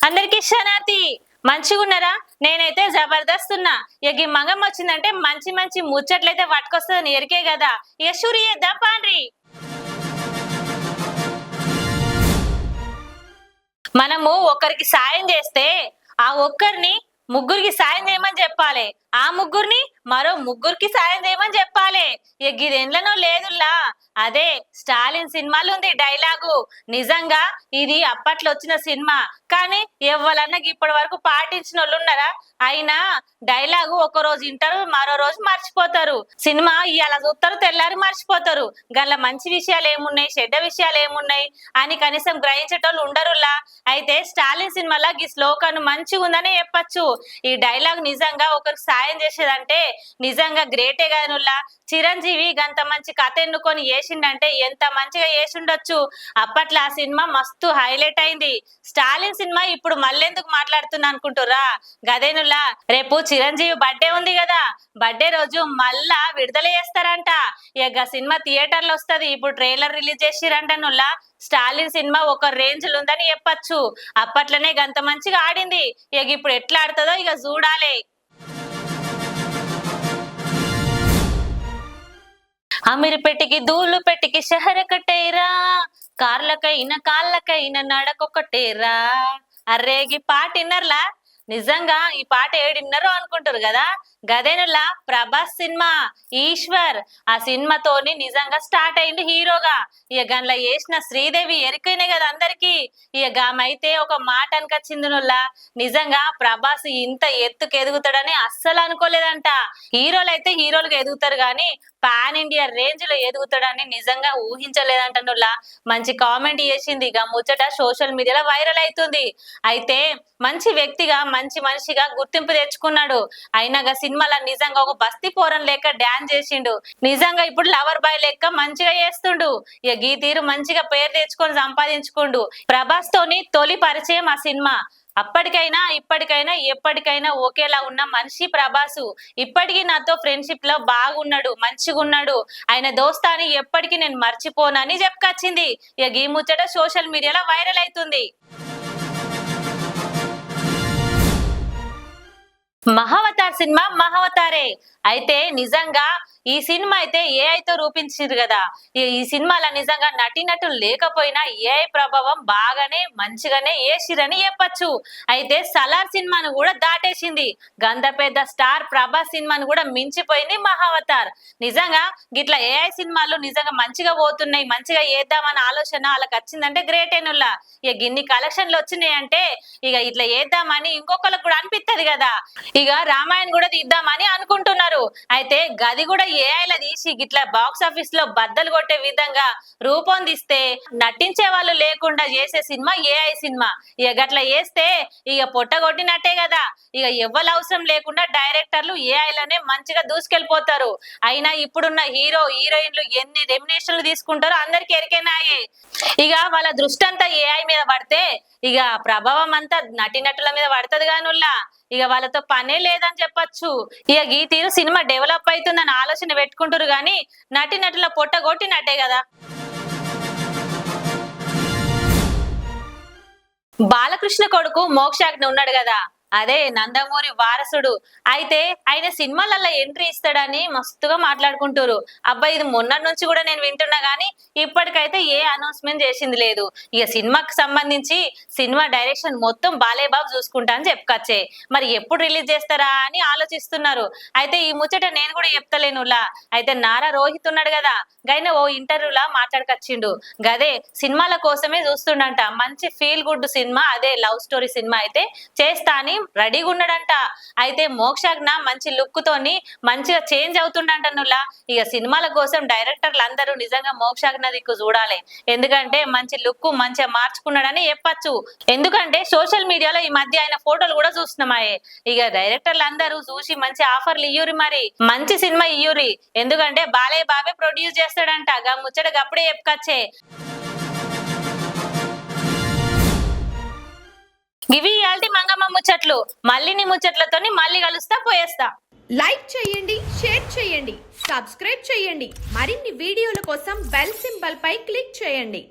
అందరికి శనార్థి మంచిగున్నారా? నేనైతే జబర్దస్త్ ఉన్నా. ఇక ఈ మంగం వచ్చిందంటే మంచి మంచి ముచ్చట్లయితే పట్టుకొస్తుందని ఎరికే కదా. ఇక షురు చేద్దాం పాండ్రి. మనము ఒకరికి సాయం చేస్తే ఆ ఒక్కరిని ముగ్గురికి సాయం చేయమని చెప్పాలి. ఆ ముగ్గురిని మరో ముగ్గురికి సాయం చేయమని చెప్పాలి. ఇక ఇదేండ్లనో లేదుల్లా. అదే స్టాలిన్ సినిమాలో ఉంది డైలాగు. నిజంగా ఇది అప్పట్లో వచ్చిన సినిమా, కానీ ఎవరన్నా ఇప్పటి వరకు పాటించిన వాళ్ళు ఉన్నారా? అయినా డైలాగు ఒక రోజు వింటారు, మరో రోజు మర్చిపోతారు. సినిమా ఇవాళ చూస్తారు, తెల్లారి మర్చిపోతారు. గల్ల మంచి విషయాలు ఏమున్నాయి, చెడ్డ విషయాలు ఏమున్నాయి అని కనీసం గ్రహించేటోళ్ళు ఉండరులా. అయితే స్టాలిన్ సినిమాలో ఈ శ్లోకాన్ని మంచిగా ఉందని చెప్పచ్చు. ఈ డైలాగ్ నిజంగా ఒకరికి సాయం చేసేదంటే నిజంగా గ్రేటే గానుల్లా. చిరంజీవి గంత మంచి కథ ఎన్నుకొని వేసిండంటే ఎంత మంచిగా వేసిండొచ్చు. అప్పట్లో ఆ సినిమా మస్తు హైలైట్ అయింది. స్టాలిన్ సినిమా ఇప్పుడు మళ్ళెందుకు మాట్లాడుతున్నా అనుకుంటురా? గదేనుల్లా, రేపు చిరంజీవి బర్త్డే ఉంది కదా. బర్త్డే రోజు మళ్ళా విడుదల చేస్తారంట. ఇక సినిమా థియేటర్లో వస్తుంది. ఇప్పుడు ట్రైలర్ రిలీజ్ చేసిరంటనుల్లా. స్టాలిన్ సినిమా ఒక రేంజ్ లో ఉందని చెప్పచ్చు. అప్పట్లోనే గంత మంచిగా ఆడింది. ఇక ఇప్పుడు ఎట్లా ఆడుతుందో ఇక చూడాలి. అమీర్పేటకి ధూళు పెట్టికి షహర కట్టేరా, కార్లకైనా కాళ్ళకైనా నడకొకటేరా. అర్రేగి పాట విన్నర్లా? నిజంగా ఈ పాట ఏడిన్నరో అనుకుంటారు కదా. గదేనులా ప్రభాస్ సినిమా ఈశ్వర్. ఆ సినిమాతోని నిజంగా స్టార్ట్ అయింది హీరోగా. ఇక గన్ల వేసిన శ్రీదేవి ఎరికైనే కదా అందరికి. ఇక గామైతే ఒక మాట అనుకొచ్చిందినుల్లా. నిజంగా ప్రభాస్ ఇంత ఎత్తుకు ఎదుగుతాడని అస్సలు అనుకోలేదంట. హీరోలు అయితే హీరోలుగా ఎదుగుతారు కానీ పాన్ ఇండియా రేంజ్ లో ఎదుగుతాడని నిజంగా ఊహించలేదంటనుల్లా. మంచి కామెంట్ చేసింది. ఇక ముచ్చట సోషల్ మీడియాలో వైరల్ అవుతుంది. అయితే మంచి వ్యక్తిగా మంచి మనిషిగా గుర్తింపు తెచ్చుకున్నాడు. అయినాగా సినిమాలో నిజంగా ఒక బస్తీ పోరం లెక్క డాన్స్ చేసిండు. నిజంగా ఇప్పుడు లవర్ బాయ్ లెక్క మంచిగా చేస్తుండు. ఇక గీ తీరు మంచిగా పేరు తెచ్చుకొని సంపాదించుకుండు. ప్రభాస్ తోని తొలి పరిచయం ఆ సినిమా. అప్పటికైనా ఇప్పటికైనా ఎప్పటికైనా ఒకేలా ఉన్న మనిషి ప్రభాసు. ఇప్పటికీ నాతో ఫ్రెండ్షిప్ లో బాగున్నాడు, మంచిగా ఉన్నాడు. ఆయన దోస్తాని ఎప్పటికీ నేను మర్చిపోనని చెప్పుకొచ్చింది. ఇక ఈ ముచ్చట సోషల్ మీడియాలో వైరల్ అవుతుంది. మహావతార్ సినిమా మహావతారే. అయితే నిజంగా ఈ సినిమా అయితే ఏఐతో రూపించారు కదా. ఈ సినిమాలో నిజంగా నటీనటులు లేకపోయినా ఏఐ ప్రభావం బాగానే మంచిగానే వేసిరని చెప్పచ్చు. అయితే సలార్ సినిమాను కూడా దాటేసింది. గంత పెద్ద స్టార్ ప్రభాస్ సినిమాను కూడా మించిపోయింది మహావతార్. నిజంగా గిట్లా ఏఐ సినిమాలు నిజంగా మంచిగా పోతున్నాయి, మంచిగా వేద్దామన్న ఆలోచన వాళ్ళకి వచ్చిందంటే గ్రేటేనుల్లా. ఇక గిన్ని కలెక్షన్లు వచ్చినాయి అంటే ఇక ఇట్లా వేద్దామని ఇంకొకరికి కూడా అనిపిస్తుంది కదా. ఇక రామాయణ్ కూడా తీద్దామని అనుకుంటున్నారు. అయితే గది కూడా ఏఐలా తీసి గిట్లా బాక్స్ ఆఫీస్ లో బద్దలు కొట్టే విధంగా రూపొందిస్తే నటించే వాళ్ళు లేకుండా చేసే సినిమా ఏఐ సినిమా. ఇక గట్లా చేస్తే ఇక పొట్టగొట్టినట్టే కదా. ఇక ఎవ్వరు అవసరం లేకుండా డైరెక్టర్లు ఏఐలోనే మంచిగా దూసుకెళ్ళిపోతారు. అయినా ఇప్పుడున్న హీరో హీరోయిన్లు ఎన్ని రెమ్యునేషన్లు తీసుకుంటారో అందరికి ఎరికేనాయే. ఇక వాళ్ళ దృష్టి అంతా ఏఐ మీద పడితే ఇక ప్రభావం అంతా నటీనటుల మీద పడుతుంది కానుల్లా. ఇక వాళ్ళతో పనే లేదని చెప్పచ్చు. ఇక ఈ తీరు సినిమా డెవలప్ అవుతుందని ఆలోచన పెట్టుకుంటారు కానీ నటీనటుల పొట్టగొట్టినట్టే కదా. బాలకృష్ణ కొడుకు మోక్షాగ్ని ఉన్నాడు కదా, అదే నందమూరి వారసుడు. అయితే ఆయన సినిమాలలో ఎంట్రీ ఇస్తాడని మస్తుగా మాట్లాడుకుంటారు. అబ్బాయి ఇది మొన్నటి నుంచి కూడా నేను వింటున్నా గానీ ఇప్పటికైతే ఏ అనౌన్స్మెంట్ చేసింది లేదు. ఇక సినిమాకి సంబంధించి సినిమా డైరెక్షన్ మొత్తం బాలేబాబు చూసుకుంటా అని చెప్పుకొచ్చే. మరి ఎప్పుడు రిలీజ్ చేస్తారా అని ఆలోచిస్తున్నారు. అయితే ఈ ముచ్చట నేను కూడా చెప్తలేనులా. అయితే నారా రోహిత్ ఉన్నాడు కదా, గైన ఓ ఇంటర్వ్యూలా మాట్లాడుకొచ్చిండు. గదే సినిమాల కోసమే చూస్తుండంట. మంచి ఫీల్ గుడ్ సినిమా, అదే లవ్ స్టోరీ సినిమా అయితే చేస్తా అని రెడీగా ఉన్నాడంట. అయితే మోక్షాజ్ఞ మంచి లుక్ తోని మంచిగా చేంజ్ అవుతుండంటనులా. ఇక సినిమాల కోసం డైరెక్టర్లు అందరూ నిజంగా మోక్షాజ్ఞ దిక్కు చూడాలి. ఎందుకంటే మంచి లుక్ మంచిగా మార్చుకున్నాడని చెప్పచ్చు. ఎందుకంటే సోషల్ మీడియాలో ఈ మధ్య ఆయన ఫోటోలు కూడా చూస్తున్నామాయే. ఇక డైరెక్టర్లు అందరూ చూసి మంచి ఆఫర్లు ఇయ్యూరి, మరి మంచి సినిమా ఇయ్యూరి. ఎందుకంటే బాలయ్య బాబే ప్రొడ్యూస్ చేస్తాడంట. ముచ్చటగా అప్పుడే చెప్పుకొచ్చే. ఇవి ఇయాల్టి మంగమ్మ ముచ్చట్లు. మళ్ళీ నీ ముచ్చట్లతోని మళ్ళీ కలుస్తా, పోయేస్తా. లైక్ చేయండి, షేర్ చేయండి, సబ్స్క్రైబ్ చేయండి. మరిన్ని వీడియోల కోసం బెల్ సింబల్ పై క్లిక్ చేయండి.